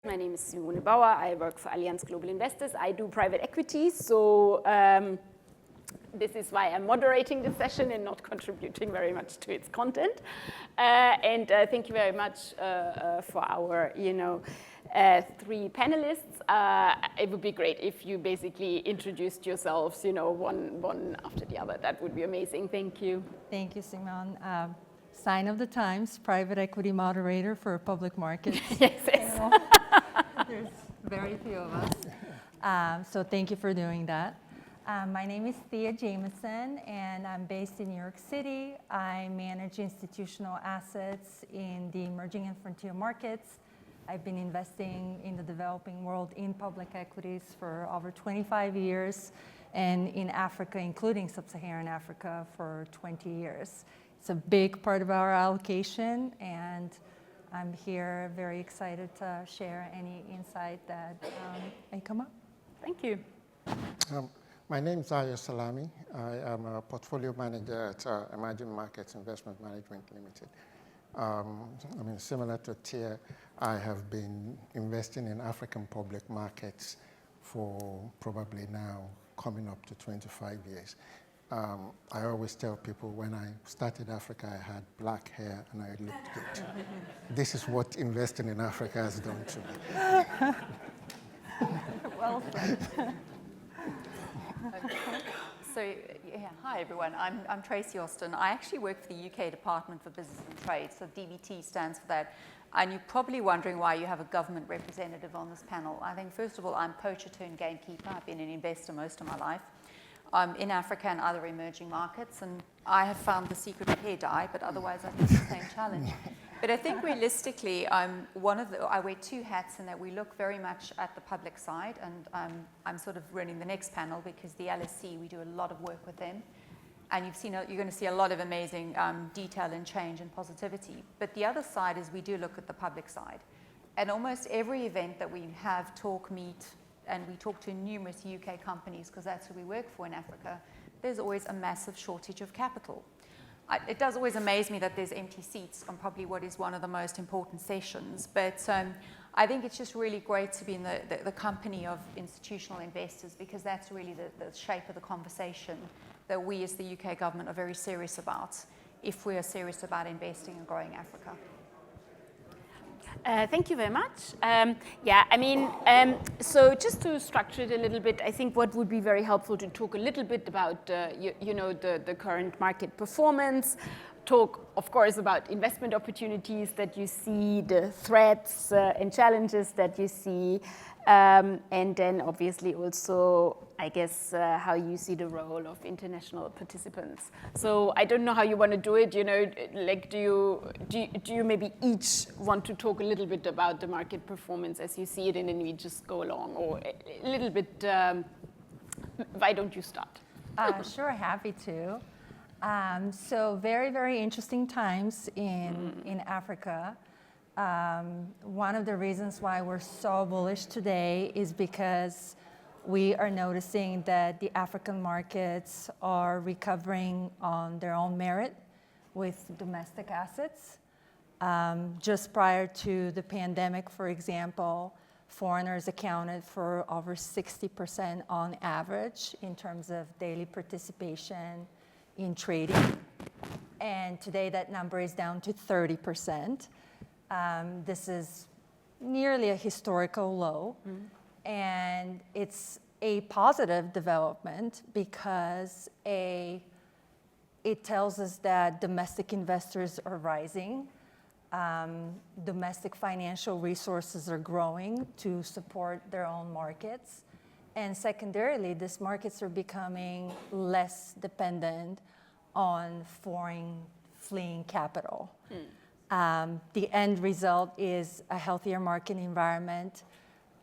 My name is Simone Bauer. I work for Allianz Global Investors. I do private equity, so this is why I'm moderating the session and not contributing very much to its content. And thank you very much for our, three panelists. It would be great if you basically introduced yourselves, one after the other. That would be amazing. Thank you. Thank you, Simone. Sign of the Times, private equity moderator for public markets. Yes. There's very few of us. So thank you for doing that. My name is Thea Jameson, and I'm based in New York City. I manage institutional assets in the emerging and frontier markets. I've been investing in the developing world in public equities for over 25 years, and in Africa, including sub-Saharan Africa, for 20 years. It's a big part of our allocation, and I'm here very excited to share any insight that may come up. Thank you. My name is Ayo Salami. I am a portfolio manager at Emerging Markets Investment Management Limited. Similar to Tia, I have been investing in African public markets for probably now coming up to 25 years. I always tell people when I started Africa, I had black hair and I looked good. This is what investing in Africa has done to me. Well said. Hi everyone. I'm Tracy Austin. I actually work for the UK Department for Business and Trade, so DBT stands for that. And you're probably wondering why you have a government representative on this panel. I think first of all, I'm poacher turned gamekeeper. I've been an investor most of my life. In Africa and other emerging markets, and I have found the secret of hair dye, but otherwise I think it's the same challenge. But I think realistically, I wear two hats in that we look very much at the public side, and I'm sort of running the next panel because the LSE, we do a lot of work with them, and you're going to see a lot of amazing detail and change and positivity. But the other side is we do look at the public side, and almost every event that we have, talk, meet, and we talk to numerous UK companies because that's who we work for in Africa, there's always a massive shortage of capital. It does always amaze me that there's empty seats on probably what is one of the most important sessions, but I think it's just really great to be in the company of institutional investors because that's really the shape of the conversation that we as the UK government are very serious about if we are serious about investing and growing Africa. Thank you very much. So just to structure it a little bit, I think what would be very helpful to talk a little bit about, the current market performance, talk, of course, about investment opportunities that you see, the threats and challenges that you see, and then obviously also, I guess, how you see the role of international participants. So I don't know how you want to do it. Do you maybe each want to talk a little bit about the market performance as you see it, and then we just go along, or a little bit? Why don't you start? Sure, happy to. So very, very interesting times in Africa. One of the reasons why we're so bullish today is because we are noticing that the African markets are recovering on their own merit with domestic assets. Just prior to the pandemic, for example, foreigners accounted for over 60% on average in terms of daily participation in trading. And today that number is down to 30%. This is nearly a historical low. And it's a positive development because it tells us that domestic investors are rising, domestic financial resources are growing to support their own markets, and secondarily, these markets are becoming less dependent on foreign fleeing capital. The end result is a healthier market environment,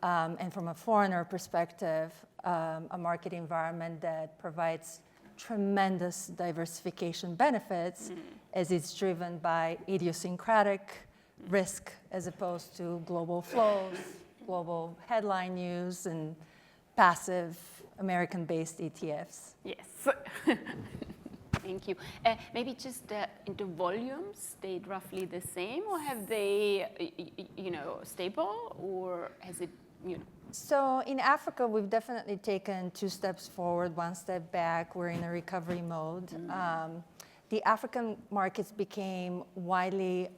and from a foreigner perspective, a market environment that provides tremendous diversification benefits as it's driven by idiosyncratic risk as opposed to global flows, global headline news, and passive American-based ETFs. Yes. Thank you. Maybe just into volumes stayed roughly the same, or have they, stable, or has it, So in Africa, we've definitely taken 2 steps forward, 1 step back. We're in a recovery mode. The African markets became widely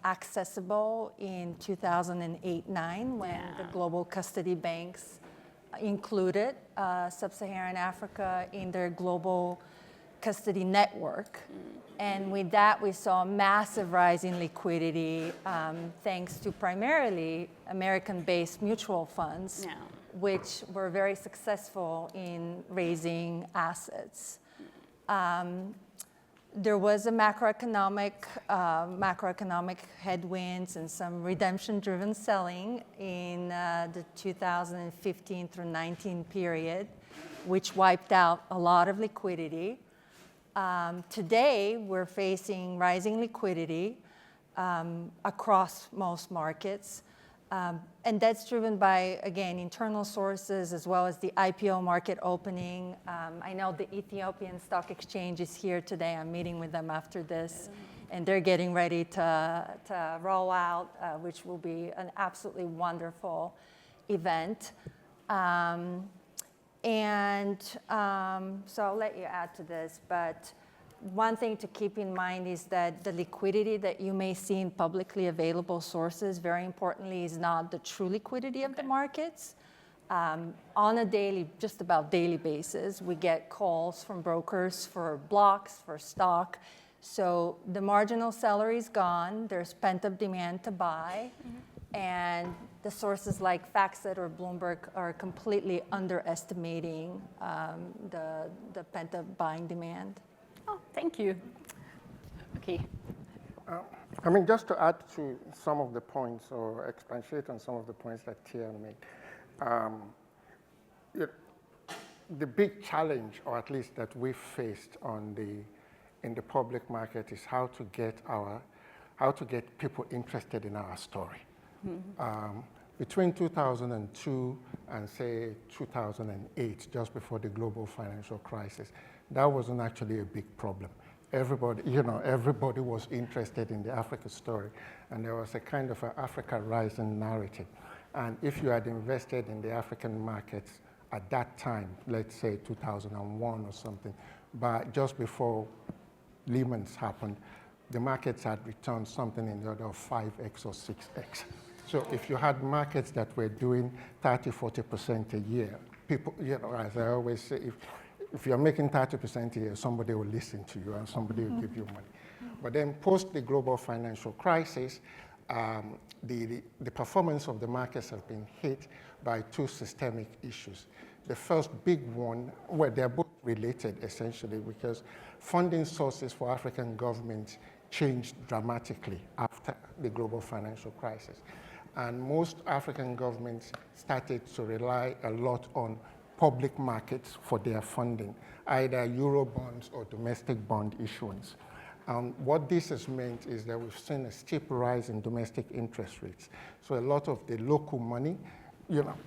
accessible in 2008-9 when the global custody banks included sub-Saharan Africa in their global custody network. And with that, we saw a massive rise in liquidity thanks to primarily American-based mutual funds, which were very successful in raising assets. There was a macroeconomic headwinds and some redemption-driven selling in the 2015 through 19 period, which wiped out a lot of liquidity. Today, we're facing rising liquidity across most markets. And that's driven by, again, internal sources as well as the IPO market opening. I know the Ethiopian Stock Exchange is here today. I'm meeting with them after this. And they're getting ready to roll out, which will be an absolutely wonderful event. So I'll let you add to this, but one thing to keep in mind is that the liquidity that you may see in publicly available sources, very importantly, is not the true liquidity of the markets. On a daily, just about daily basis, we get calls from brokers for blocks, for stock. So the marginal seller is gone. There's pent-up demand to buy. And the sources like FactSet or Bloomberg are completely underestimating the pent-up buying demand. Oh, thank you. Okay. Just to add to some of the points or expatiate on some of the points that Tia made, the big challenge, or at least that we faced in the public market, is how to get people interested in our story. Between 2002 and say 2008, just before the global financial crisis, that wasn't actually a big problem. Everybody was interested in the Africa story, and there was a kind of an Africa rising narrative. And if you had invested in the African markets at that time, let's say 2001 or something, but just before Lehman's happened, the markets had returned something in the order of 5x or 6x. So if you had markets that were doing 30, 40% a year, people, as I always say, if you're making 30% a year, somebody will listen to you and somebody will give you money. But then post the global financial crisis, the performance of the markets has been hit by 2 systemic issues. The first big one, well, they're both related essentially, because funding sources for African governments changed dramatically after the global financial crisis. And most African governments started to rely a lot on public markets for their funding, either Euro bonds or domestic bond issuance. What this has meant is that we've seen a steep rise in domestic interest rates. So a lot of the local money,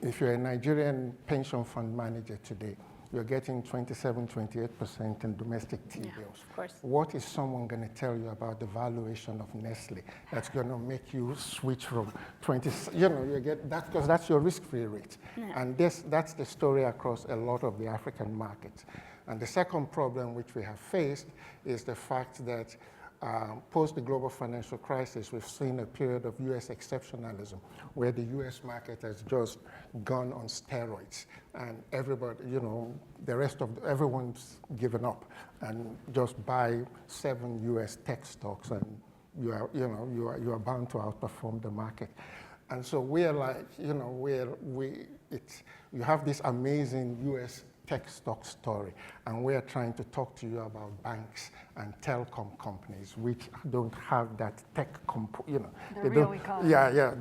if you're a Nigerian pension fund manager today, you're getting 27, 28% in domestic T-bills. Of course. What is someone going to tell you about the valuation of Nestle that's going to make you switch from 20, you get that because that's your risk-free rate. And that's the story across a lot of the African markets. And the second problem which we have faced is the fact that post the global financial crisis, we've seen a period of US exceptionalism where the US market has just gone on steroids, and everybody, everyone's given up and just buy 7 US tech stocks and you are bound to outperform the market. And so we're like, you have this amazing US tech stock story, and we're trying to talk to you about banks and telecom companies which don't have that tech they real economy.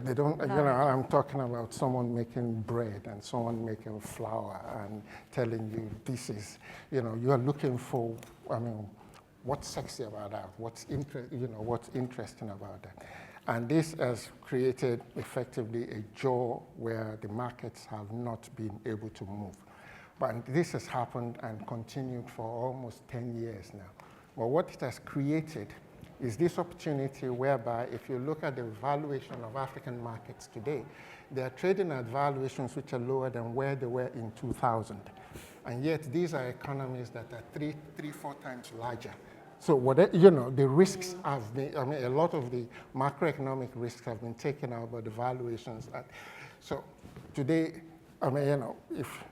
They don't, I'm talking about someone making bread and someone making flour and telling you this is, you are looking for, what's sexy about that? What's interesting about that? And this has created effectively a jaw where the markets have not been able to move. But this has happened and continued for almost 10 years now. But what it has created is this opportunity whereby if you look at the valuation of African markets today, they are trading at valuations which are lower than where they were in 2000. And yet these are economies that are three, 4 times larger. So what, you know, the risks have been, I mean, a lot of the macroeconomic risks have been taken out by the valuations. So today, I mean, you know, if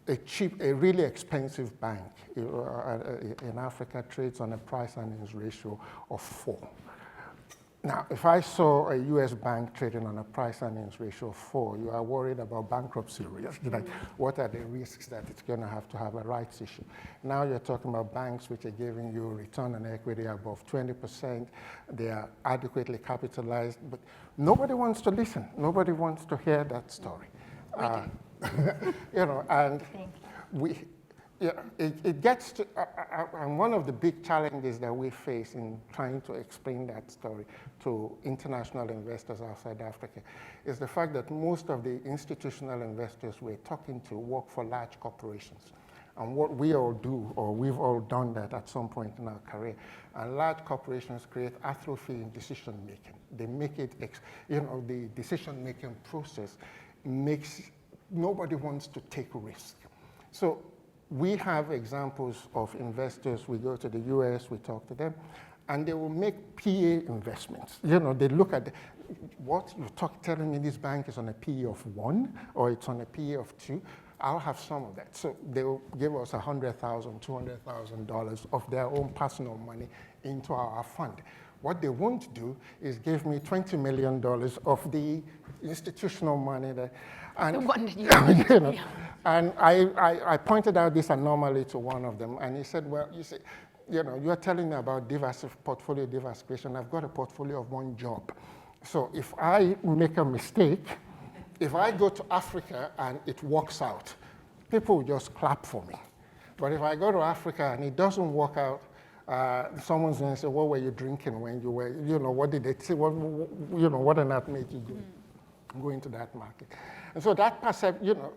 a really expensive bank in Africa trades on a price earnings ratio of 4. Now, if I saw a US bank trading on a price earnings ratio of 4, you are worried about bankruptcy risk. Like, what are the risks that it's going to have a rights issue? Now you're talking about banks which are giving you a return on equity above 20%. They are adequately capitalized, but nobody wants to listen. Nobody wants to hear that story. You know, and it gets to, and one of the big challenges that we face in trying to explain that story to international investors outside Africa is the fact that most of the institutional investors we're talking to work for large corporations. And what we all do, or we've all done that at some point in our career, and large corporations create atrophy in decision making. They make it, you know, the decision making process makes, nobody wants to take risk. So we have examples of investors. We go to the US, we talk to them, and they will make PA investments. You know, they look at what you're telling me this bank is on a PE of 1 or it's on a PE of 2. I'll have some of that. So they will give us $100,000, $200,000 of their own personal money into our fund. What they won't do is give me $20 million of the institutional money that, and, you know, and I pointed out this anomaly to one of them, and he said, well, you see, you know, you're telling me about portfolio diversification. I've got a portfolio of 1 job. So if I make a mistake, if I go to Africa and it works out, people will just clap for me. But if I go to Africa and it doesn't work out, someone's going to say, what were you drinking when you were, you know, what did they say, you know, what did that make you go into that market? And so that perception, you know,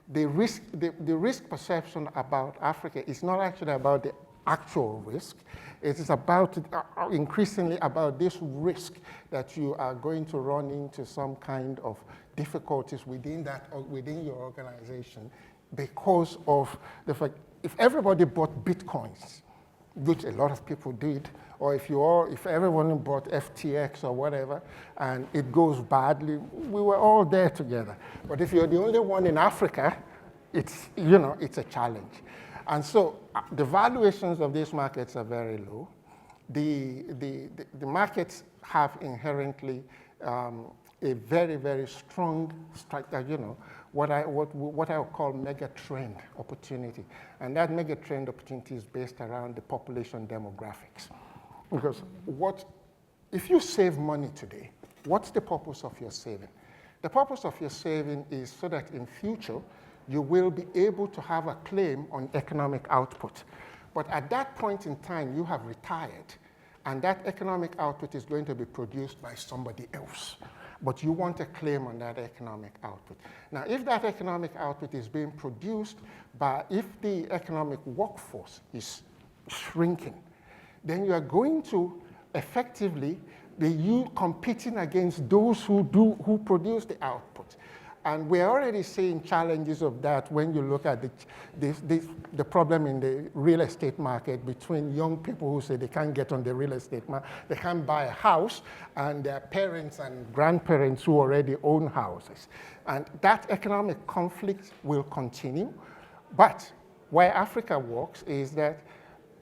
the risk perception about Africa is not actually about the actual risk. It is about increasingly about this risk that you are going to run into some kind of difficulties within your organization because of the fact if everybody bought Bitcoins, which a lot of people did, or if everyone bought FTX or whatever, and it goes badly, we were all there together. But if you're the only one in Africa, it's, you know, it's a challenge. And so the valuations of these markets are very low. The markets have inherently a very, very strong, you know, what I would call mega trend opportunity. And that mega trend opportunity is based around the population demographics. Because if you save money today, what's the purpose of your saving? The purpose of your saving is so that in future, you will be able to have a claim on economic output. But at that point in time, you have retired, and that economic output is going to be produced by somebody else. But you want a claim on that economic output. Now, if that economic output is being produced if the economic workforce is shrinking, then you are going to effectively be you competing against those who produce the output. And we're already seeing challenges of that when you look at the problem in the real estate market between young people who say they can't get on the real estate market, they can't buy a house, and their parents and grandparents who already own houses. And that economic conflict will continue. But where Africa works is that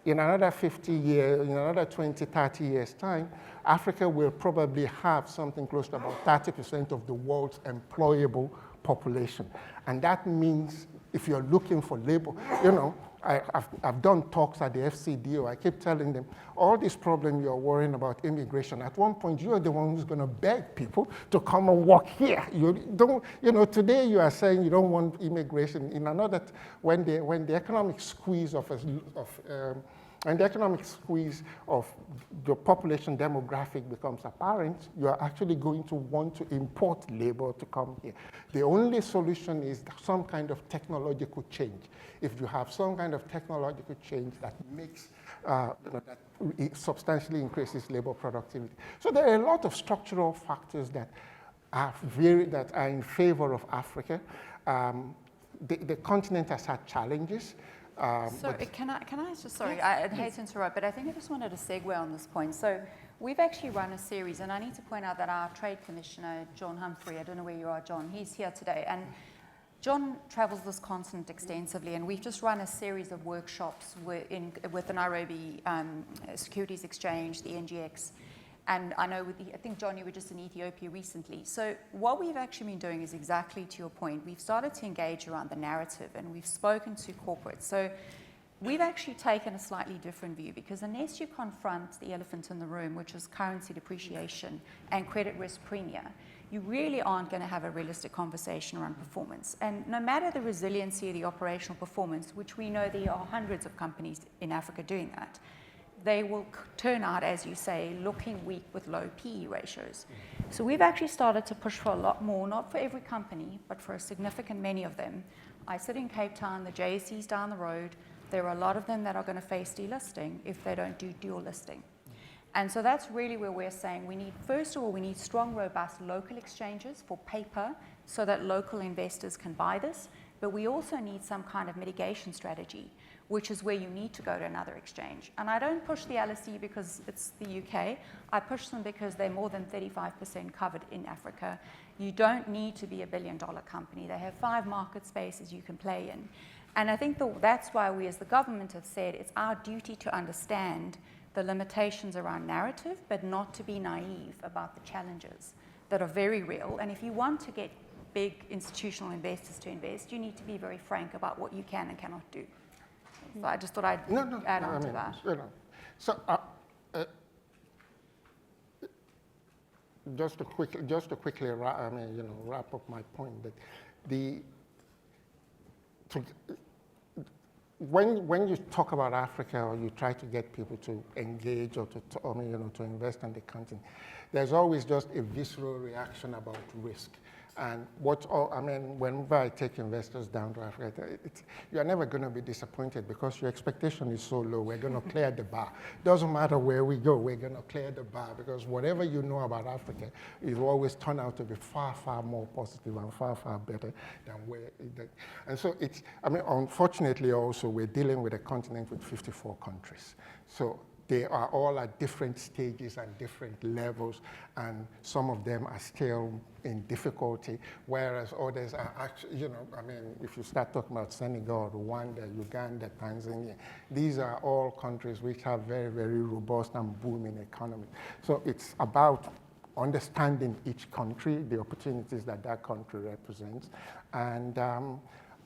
in another 50 years, in another 20, 30 years' time, Africa will probably have something close to about 30% of the world's employable population. And that means if you're looking for labor, you know, I've done talks at the AFSIC Deal. I keep telling them, all this problem you're worrying about immigration, at one point you're the one who's going to beg people to come and work here. You don't, you know, today you are saying you don't want immigration. In another, when the economic squeeze of and the economic squeeze of the population demographic becomes apparent, you are actually going to want to import labor to come here. The only solution is some kind of technological change. If you have some kind of technological change that makes, that it substantially increases labor productivity. So there are a lot of structural factors that are in favor of Africa. The continent has had challenges. Can I just, sorry, yes, I hate to interrupt, but I think I just wanted to segue on this point. So we've actually run a series, and I need to point out that our Trade Commissioner, John Humphrey, I don't know where you are, John, he's here today, and John travels this continent extensively, and we've just run a series of workshops with the Nairobi Securities Exchange, the NGX, and I know I think, John, you were just in Ethiopia recently. So what we've actually been doing is exactly to your point. We've started to engage around the narrative, and we've spoken to corporates. So we've actually taken a slightly different view, because unless you confront the elephant in the room, which is currency depreciation and credit risk premia, you really aren't going to have a realistic conversation around performance. And no matter the resiliency of the operational performance, which we know there are hundreds of companies in Africa doing that, they will turn out, as you say, looking weak with low PE ratios. So we've actually started to push for a lot more, not for every company, but for a significant many of them. I sit in Cape Town, the JSE's down the road. There are a lot of them that are going to face delisting if they don't do dual listing. And so that's really where we're saying first of all, we need strong, robust local exchanges for paper so that local investors can buy this. But we also need some kind of mitigation strategy, which is where you need to go to another exchange. And I don't push the LSE because it's the UK. I push them because they're more than 35% covered in Africa. You don't need to be a billion-dollar company. They have 5 market spaces you can play in. And I think that's why we as the government have said it's our duty to understand the limitations around narrative, but not to be naive about the challenges that are very real. And if you want to get big institutional investors to invest, you need to be very frank about what you can and cannot do. So I just thought I'd add on to that. So just to quickly wrap up my point, that when you talk about Africa, or you try to get people to engage or to invest in the continent, there's always just a visceral reaction about risk. And whenever I take investors down to Africa, you're never going to be disappointed, because your expectation is so low. We're going to clear the bar. Doesn't matter where we go, we're going to clear the bar, because whatever you know about Africa, it will always turn out to be far, far more positive and far, far better than where. And so unfortunately also, we're dealing with a continent with 54 countries. So they are all at different stages and different levels, and some of them are still in difficulty, whereas others are actually, if you start talking about Senegal, Rwanda, Uganda, Tanzania, these are all countries which have very, very robust and booming economies. So it's about understanding each country, the opportunities that country represents, and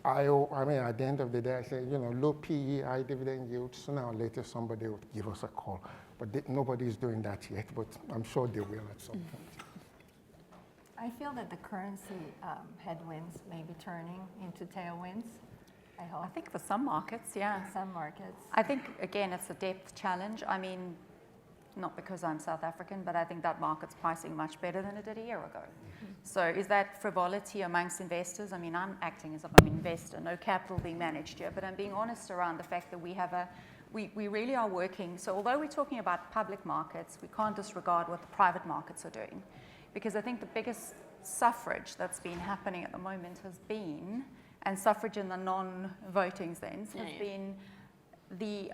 at the end of the day, I say, low PE, high dividend yield, sooner or later somebody will give us a call. But nobody is doing that yet, but I'm sure they will at some point. I feel that the currency headwinds may be turning into tailwinds, I hope. I think for some markets, yeah. Some markets. I think, again, it's a depth challenge. I mean, not because I'm South African, but I think that market's pricing much better than it did a year ago. So is that frivolity amongst investors? I mean, I'm acting as if I'm an investor, no capital being managed here, but I'm being honest around the fact that we really are working. So although we're talking about public markets, we can't disregard what the private markets are doing. Because I think the biggest suffrage that's been happening at the moment has been, and suffrage in the non-voting sense, has been the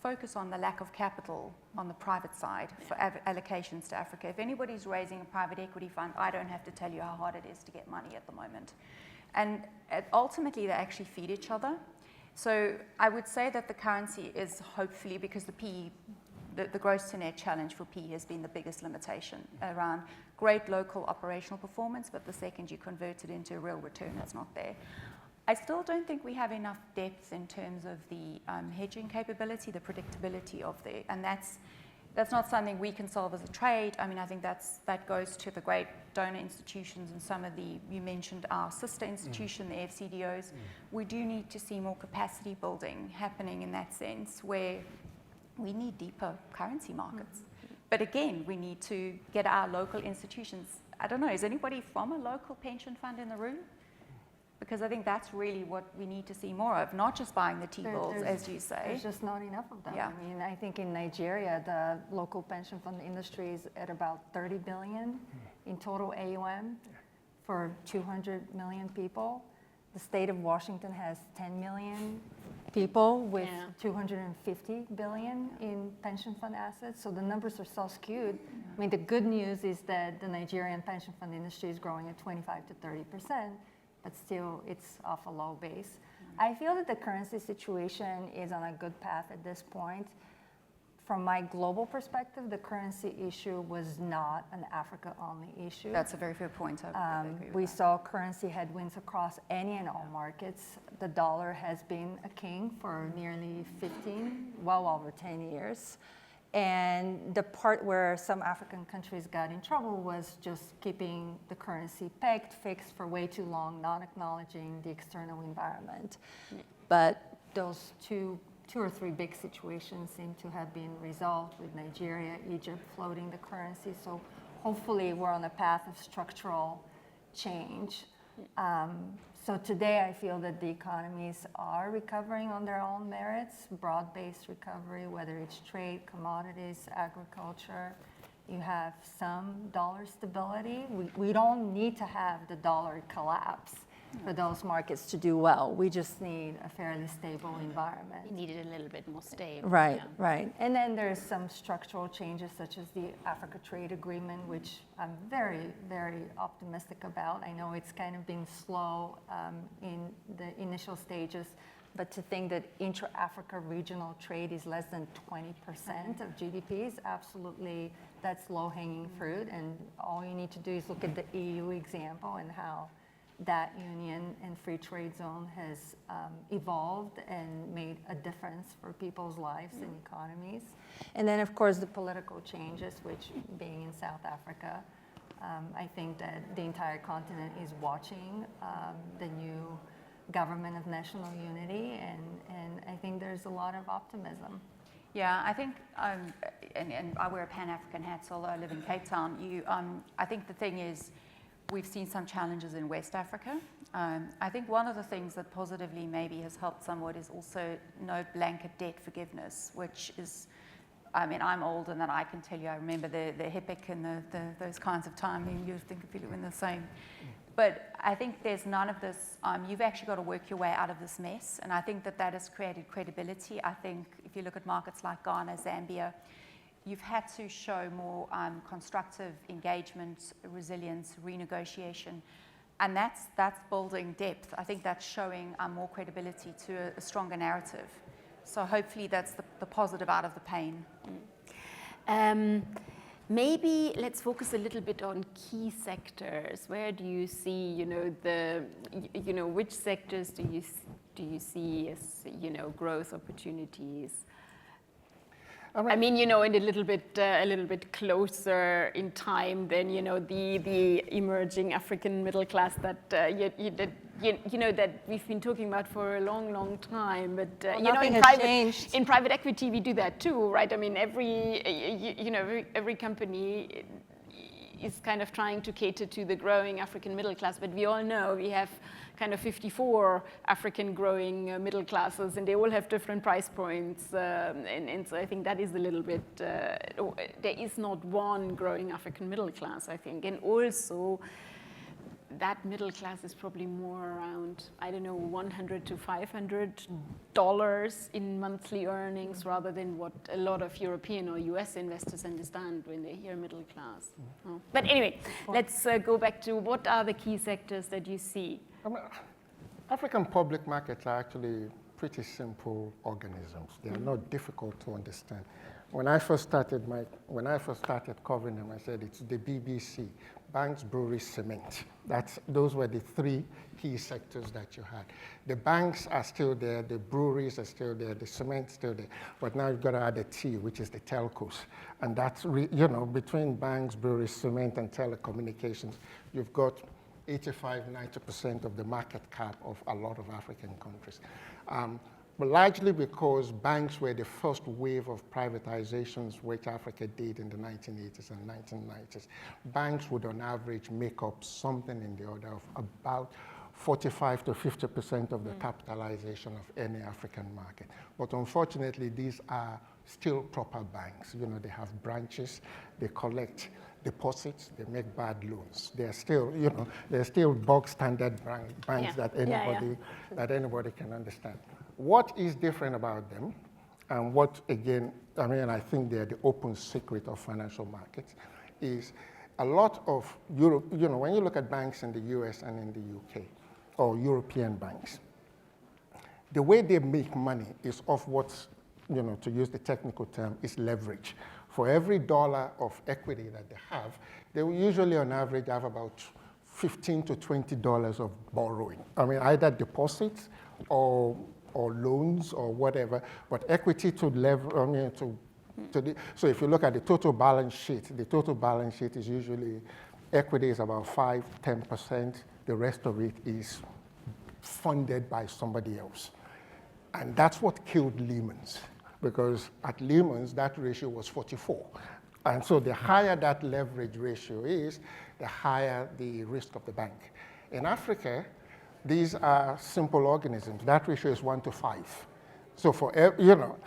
focus on the lack of capital on the private side for allocations to Africa. If anybody's raising a private equity fund, I don't have to tell you how hard it is to get money at the moment. And ultimately, they actually feed each other. So I would say that the currency is hopefully, because the PE, the gross to net challenge for PE has been the biggest limitation around great local operational performance, but the second you convert it into a real return, it's not there. I still don't think we have enough depth in terms of the hedging capability, the predictability of and that's not something we can solve as a trade. I mean, I think that goes to the great donor institutions and some of you mentioned our sister institution, the AFSIC. We do need to see more capacity building happening in that sense, where we need deeper currency markets. But again, we need to get our local institutions. I don't know, is anybody from a local pension fund in the room? Because I think that's really what we need to see more of, not just buying the T-bills, as you say. There's just not enough of them. Yeah. I mean, I think in Nigeria, the local pension fund industry is at about 30 billion in total AUM for 200 million people. The state of Washington has 10 million people with 250 billion in pension fund assets. So the numbers are so skewed. I mean, the good news is that the Nigerian pension fund industry is growing at 25 to 30%. But still, it's off a low base. I feel that the currency situation is on a good path at this point. From my global perspective, the currency issue was not an Africa-only issue. That's a very fair point. I agree with We that. saw currency headwinds across any and all markets. The dollar has been a king for nearly 15, well over 10 years. And the part where some African countries got in trouble was just keeping the currency pegged, fixed for way too long, not acknowledging the external environment. But those two or three big situations seem to have been resolved, with Nigeria, Egypt floating the currency. So hopefully we're on a path of structural change. So today I feel that the economies are recovering on their own merits, broad-based recovery, whether it's trade, commodities, agriculture. You have some dollar stability. We don't need to have the dollar collapse for those markets to do well. We just need a fairly stable environment. We need it a little bit more stable. Right, yeah. right. And then there's some structural changes, such as the Africa Trade Agreement, which I'm very, very optimistic about. I know it's kind of been slow in the initial stages, but to think that intra-Africa regional trade is less than 20% of GDP is absolutely, that's low-hanging fruit. And all you need to do is look at the EU example and how that union and free trade zone has evolved and made a difference for people's lives and economies. And then, of course, the political changes, which being in South Africa, I think that the entire continent is watching the new government of national unity, and I think there's a lot of optimism. Yeah, I think, and I wear a Pan-African hat, so although I live in Cape Town, I think the thing is, we've seen some challenges in West Africa. I think one of the things that positively maybe has helped somewhat is also no blanket debt forgiveness, which is, I mean, I'm old and that I can tell you, I remember the HIPC and those kinds of time, and you think of it in the same. But I think there's none of this, you've actually got to work your way out of this mess, and I think that has created credibility. I think if you look at markets like Ghana, Zambia, you've had to show more constructive engagement, resilience, renegotiation, and that's building depth. I think that's showing more credibility to a stronger narrative. So hopefully that's the positive out of the pain. Maybe let's focus a little bit on key sectors. Where do you see, which sectors do you see as, growth opportunities? I mean, in a little bit closer in time than, the emerging African middle class that that we've been talking about for a long, long time. But in private equity, we do that too, right? I mean, every company is kind of trying to cater to the growing African middle class, but we all know we have kind of 54 African growing middle classes, and they all have different price points, and so I think that is a little bit, there is not one growing African middle class, I think, and also that middle class is probably more around, I don't know, $100 to $500 in monthly earnings, rather than what a lot of European or US investors understand when they hear middle class. Oh. But anyway, let's go back to what are the key sectors that you see? African public markets are actually pretty simple organisms. They are not difficult to understand. When I first started covering them, I said it's the BBC, banks, breweries, cement. Those were the three key sectors that you had. The banks are still there, the breweries are still there, the cement's still there. But now you've got to add a T, which is the telcos. And that's, between banks, breweries, cement, and telecommunications, you've got 85-90% of the market cap of a lot of African countries. largely because banks were the first wave of privatizations which Africa did in the 1980s and 1990s. Banks would on average make up something in the order of about 45 to 50% of the capitalization of any African market. But unfortunately, these are still proper banks. You know, they have branches, they collect deposits, they make bad loans. They're still, you know, they're still bog standard banks that anybody can understand. What is different about them, and what again, I mean, I think they're the open secret of financial markets, is a lot of Europe, you know, when you look at banks in the US and in the UK, or European banks, the way they make money is off what's, you know, to use the technical term, is leverage. For every dollar of equity that they have, they will usually on average have about $15 to $20 of borrowing. I mean, either deposits or loans or whatever, but equity to lever, I mean, so if you look at the total balance sheet is usually, equity is about 5, 10%, the rest of it is funded by somebody else. And that's what killed Lehman's, because at Lehman's, that ratio was 44. And so the higher that leverage ratio is, the higher the risk of the bank. In Africa, these are simple organisms. That ratio is 1 to 5. So for, you know,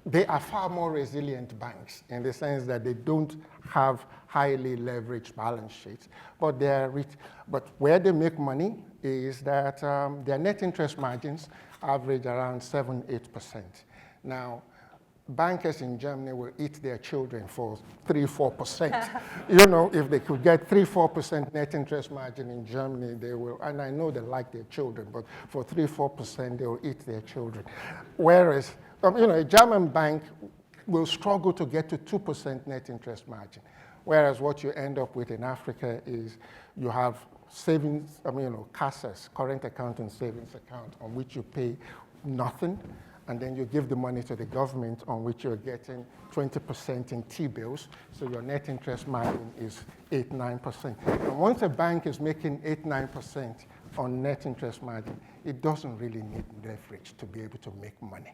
they are far more resilient banks in the sense that they don't have highly leveraged balance sheets, but they're rich. But where they make money is that their net interest margins average around 7, 8%. Now, bankers in Germany will eat their children for 3, 4%. You know, if they could get 3, 4% net interest margin in Germany, they will, and I know they like their children, but for 3, 4%, they will eat their children. Whereas, you know, a German bank will struggle to get to 2% net interest margin. Whereas what you end up with in Africa is you have savings, I mean, you know, CASAs, current account and savings account, on which you pay nothing, and then you give the money to the government on which you're getting 20% in T-bills, so your net interest margin is 8, 9%. And once a bank is making 8, 9% on net interest margin, it doesn't really need leverage to be able to make money.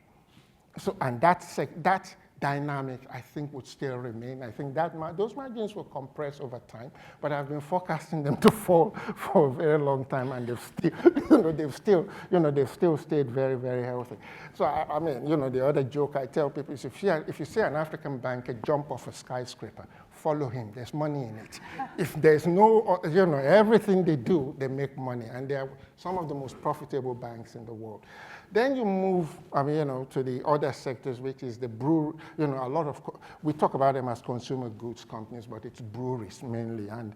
So, and that dynamic, I think, would still remain. I think that those margins will compress over time, but I've been forecasting them to fall for a very long time, and they've still stayed very, very healthy. So, I mean, you know, the other joke I tell people is if you see an African banker jump off a skyscraper, follow him. There's money in it. If there's no, you know, everything they do, they make money, and they are some of the most profitable banks in the world. Then you move, I mean, you know, to the other sectors, which is the brew, you know, a lot of, we talk about them as consumer goods companies, but it's breweries mainly. And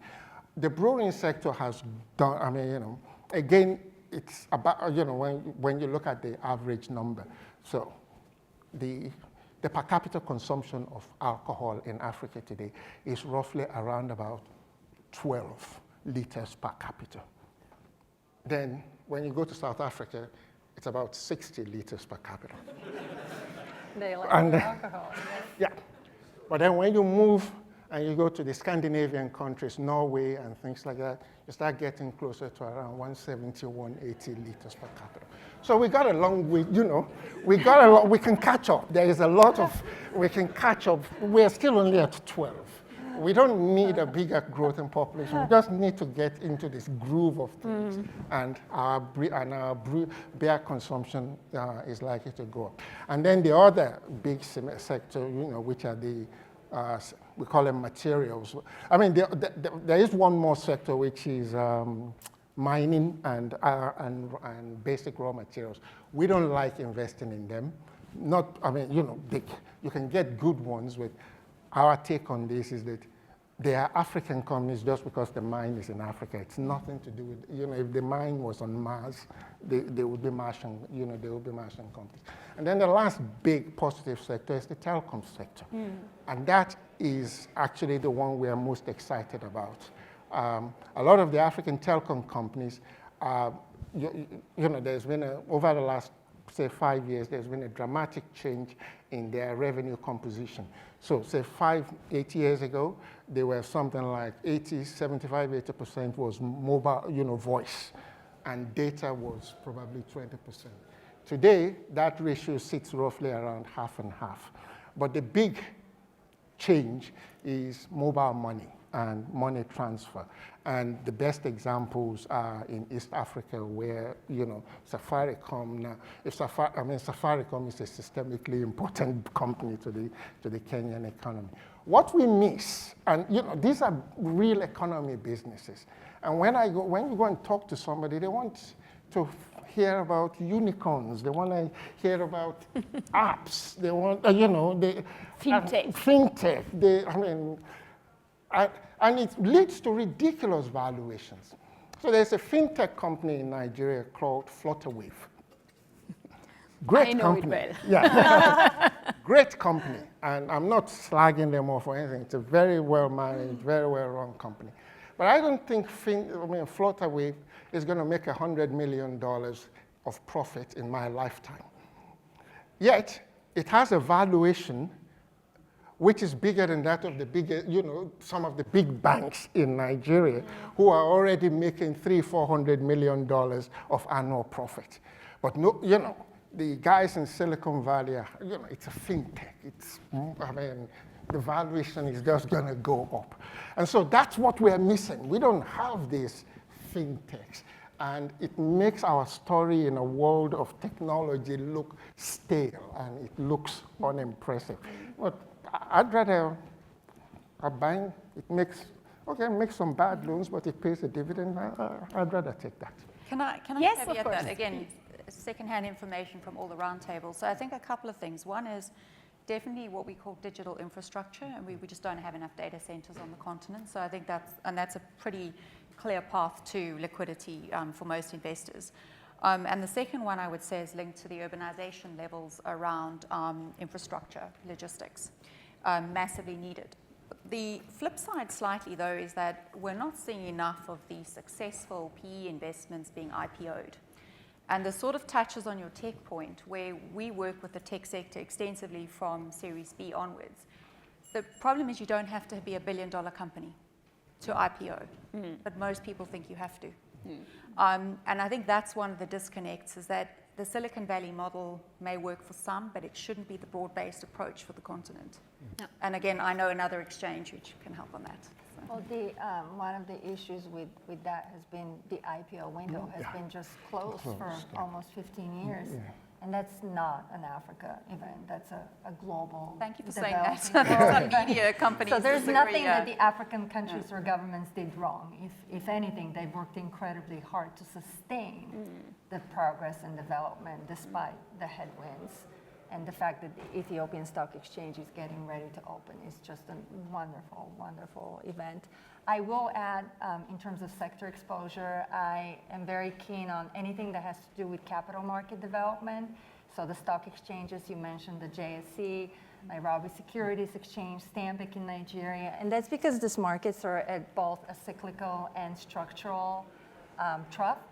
the brewing sector has done, I mean, you know, again, it's about, you know, when you look at the average number. So the per capita consumption of alcohol in Africa today is roughly around about 12 liters per capita. Then when you go to South Africa, it's about 60 liters per capita. They like alcohol. Yeah. But then when you move and you go to the Scandinavian countries, Norway and things like that, you start getting closer to around 170, 180 liters per capita. So we got a long way, you know, we can catch up. There is a lot of, we can catch up. We're still only at 12. We don't need a bigger growth in population. We just need to get into this groove of things, and our beer consumption is likely to go up. And then the other big sector, you know, which are the we call them materials. I mean, there is one more sector which is mining and basic raw materials. We don't like investing in them. Not, I mean, you know, you can get good ones with. Our take on this is that they are African companies just because the mine is in Africa. It's nothing to do with, you know, if the mine was on Mars, they would be Martian, you know, they would be Martian companies. And then the last big positive sector is the telecom sector. And that is actually the one we are most excited about. A lot of the African telecom companies, you know, there's been over the last, say, 5 years, there's been a dramatic change in their revenue composition. So say 5, 8 years ago, they were something like 75, 80% was mobile, you know, voice, and data was probably 20%. Today, that ratio sits roughly around half and half. But the big change is mobile money and money transfer. And the best examples are in East Africa where, Safaricom now, Safaricom is a systemically important company to the Kenyan economy. What we miss, and these are real economy businesses. And when you go and talk to somebody, they want to hear about unicorns. They want to hear about apps. They want, fintech. Fintech. And it leads to ridiculous valuations. So there's a fintech company in Nigeria called Flutterwave. Great I know company. it well. Yeah. Great company. And I'm not slagging them off or anything. It's a very well managed, very well run company. But I don't think Flutterwave is going to make $100 million of profit in my lifetime. Yet, it has a valuation which is bigger than that of the bigger, some of the big banks in Nigeria who are already making $300-400 million of annual profit. But the guys in Silicon Valley, it's a fintech. The valuation is just going to go up. And so that's what we're missing. We don't have these fintechs. And it makes our story in a world of technology look stale, and it looks unimpressive. But I'd rather buying, it makes some bad loans, but it pays a dividend. I'd rather take that. Can I Yes, caveat of course. that? Again, secondhand information from all the roundtables. So I think a couple of things. One is definitely what we call digital infrastructure, and we just don't have enough data centers on the continent. So I think that's a pretty clear path to liquidity for most investors. And the second one I would say is linked to the urbanization levels around infrastructure, logistics, massively needed. The flip side slightly though is that we're not seeing enough of the successful PE investments being IPO'd. And this sort of touches on your tech point where we work with the tech sector extensively from Series B onwards. The problem is you don't have to be $1 billion company to IPO, but most people think you have to. And I think that's one of the disconnects is that the Silicon Valley model may work for some, but it shouldn't be the broad-based approach for the continent. And again, I know another exchange which can help on that. So. Well, one of the issues with that has been the IPO window has been just closed for almost 15 years. And that's not an Africa event. That's a global. Thank you for saying that. Some media companies. So there's disagree, nothing that the African countries or governments did wrong. If anything, they worked incredibly hard to sustain the progress and development despite the headwinds. And the fact that the Ethiopian Stock Exchange is getting ready to open is just a wonderful, wonderful event. I will add, in terms of sector exposure, I am very keen on anything that has to do with capital market development. So the stock exchanges, you mentioned the JSE, Nairobi Securities Exchange, Stanbic in Nigeria. And that's because these markets are at both a cyclical and structural trough.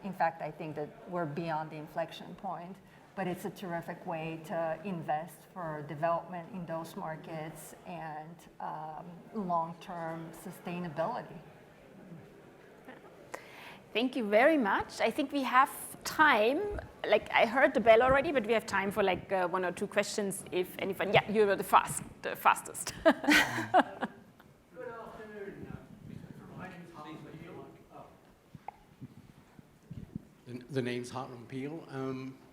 In fact, I think that we're beyond the inflection point. But it's a terrific way to invest for development in those markets and long-term sustainability. Thank you very much. I think we have time. I heard the bell already, but we have time for one or two questions if anyone. Yeah, you were the fastest. Good afternoon. My name's Hartman Peel. The name's Hartman Peel.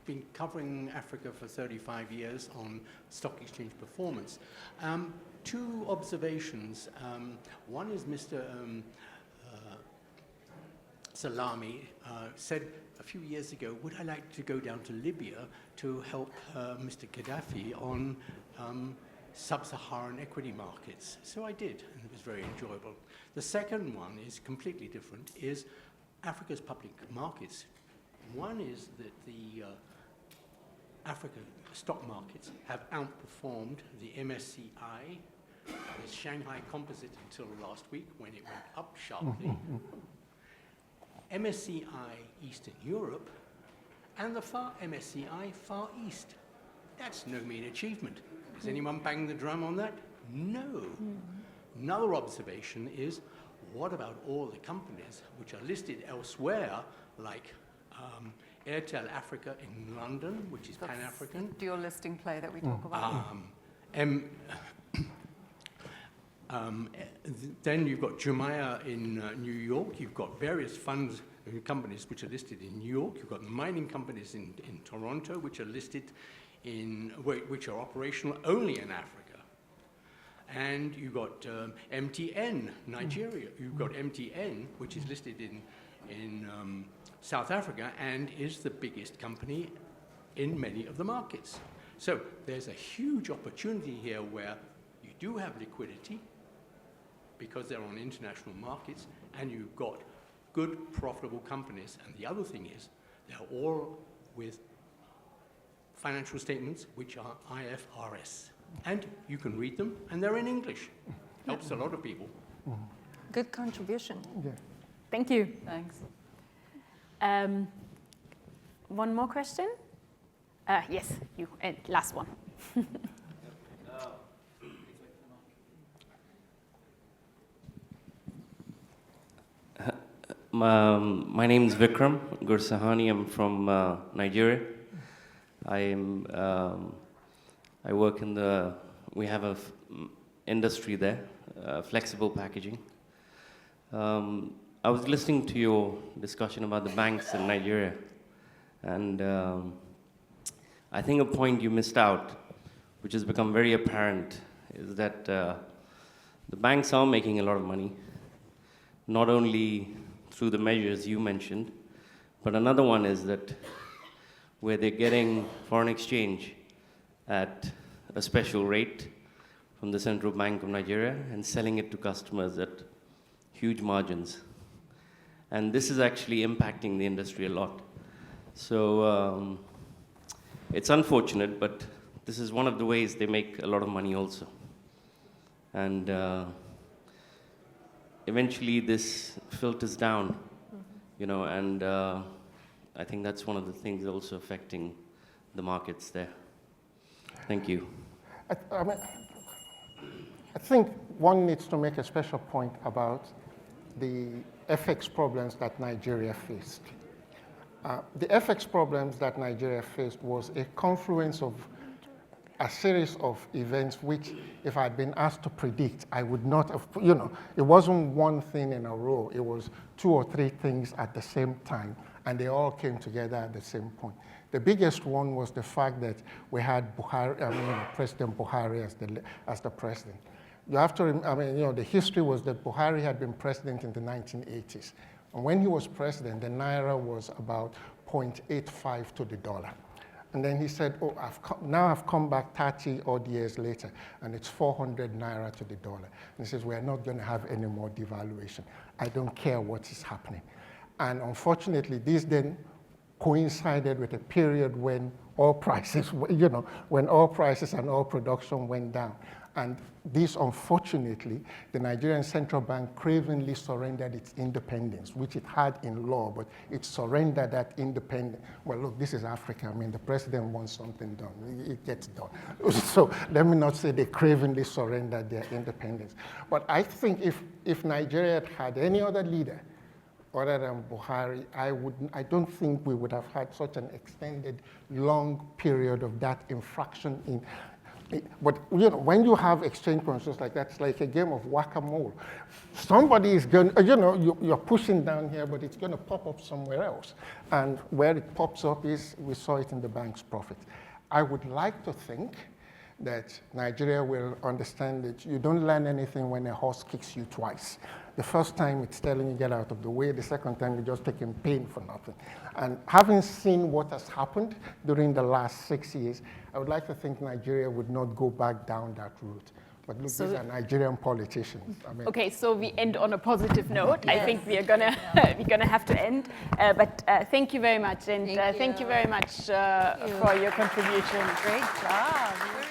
Been covering Africa for 35 years on stock exchange performance. Two observations. One is Mr. Salami said a few years ago, would I like to go down to Libya to help Mr. Gaddafi on sub-Saharan equity markets? So I did, and it was very enjoyable. The second one is completely different, is Africa's public markets. One is that the African stock markets have outperformed the MSCI, the Shanghai Composite until last week when it went up sharply, MSCI Eastern Europe, and the MSCI Far East. That's no mean achievement. Is anyone banging the drum on that? No. Another observation is, what about all the companies which are listed elsewhere, like Airtel Africa in London, which is Pan-African. Dual listing play that we talk about. Then you've got Jumaya in New York. You've got various funds and companies which are listed in New York. You've got mining companies in Toronto, which are listed which are operational only in Africa. And you've got MTN, Nigeria. You've got MTN, which is listed in South Africa and is the biggest company in many of the markets. So there's a huge opportunity here where you do have liquidity because they're on international markets, and you've got good, profitable companies. And the other thing is they're all with financial statements which are IFRS. And you can read them, and they're in English. Helps a lot of people. Good contribution. Yeah. Thank you. Thanks. One more question? Yes, you, and last one. My name is Vikram Gursahani. I'm from Nigeria. I work in we have a industry there, flexible packaging. I was listening to your discussion about the banks in Nigeria, and I think a point you missed out, which has become very apparent, is that the banks are making a lot of money, not only through the measures you mentioned, but another one is that where they're getting foreign exchange at a special rate from the Central Bank of Nigeria and selling it to customers at huge margins. And this is actually impacting the industry a lot. So it's unfortunate, but this is one of the ways they make a lot of money also. And eventually this filters down, you know, and I think that's one of the things also affecting the markets there. Thank you. I think one needs to make a special point about the FX problems that Nigeria faced. The FX problems that Nigeria faced was a confluence of a series of events which, if I'd been asked to predict, I would not have, you know, it wasn't one thing in a row. It was 2 or 3 things at the same time, and they all came together at the same point. The biggest one was the fact that we had President Buhari as the president. You have to, the history was that Buhari had been president in the 1980s. And when he was president, the naira was about 0.85 to the dollar. And then he said, oh, I've come back 30 odd years later, and it's 400 naira to the dollar. And he says, we're not going to have any more devaluation. I don't care what is happening. And unfortunately, this then coincided with a period when oil prices, when oil prices and oil production went down. And this, unfortunately, the Nigerian Central Bank cravenly surrendered its independence, which it had in law, but it surrendered that independence. Well, look, this is Africa. I mean, the president wants something done. It gets done. So let me not say they cravenly surrendered their independence. But I think if Nigeria had any other leader other than Buhari, I don't think we would have had such an extended, long period of that infraction in. But when you have exchange controls like that, it's like a game of whack-a-mole. Somebody is going, you're pushing down here, but it's going to pop up somewhere else. And where it pops up is, we saw it in the bank's profit. I would like to think that Nigeria will understand that you don't learn anything when a horse kicks you twice. The first time it's telling you get out of the way, the second time you're just taking pain for nothing. And having seen what has happened during the last 6 years, I would like to think Nigeria would not go back down that route. But look, these are Nigerian politicians. Okay, so we end on a positive note. Yes. I think we are gonna we're gonna have to end. But thank you very much, and thank you very much for your contribution. Great job.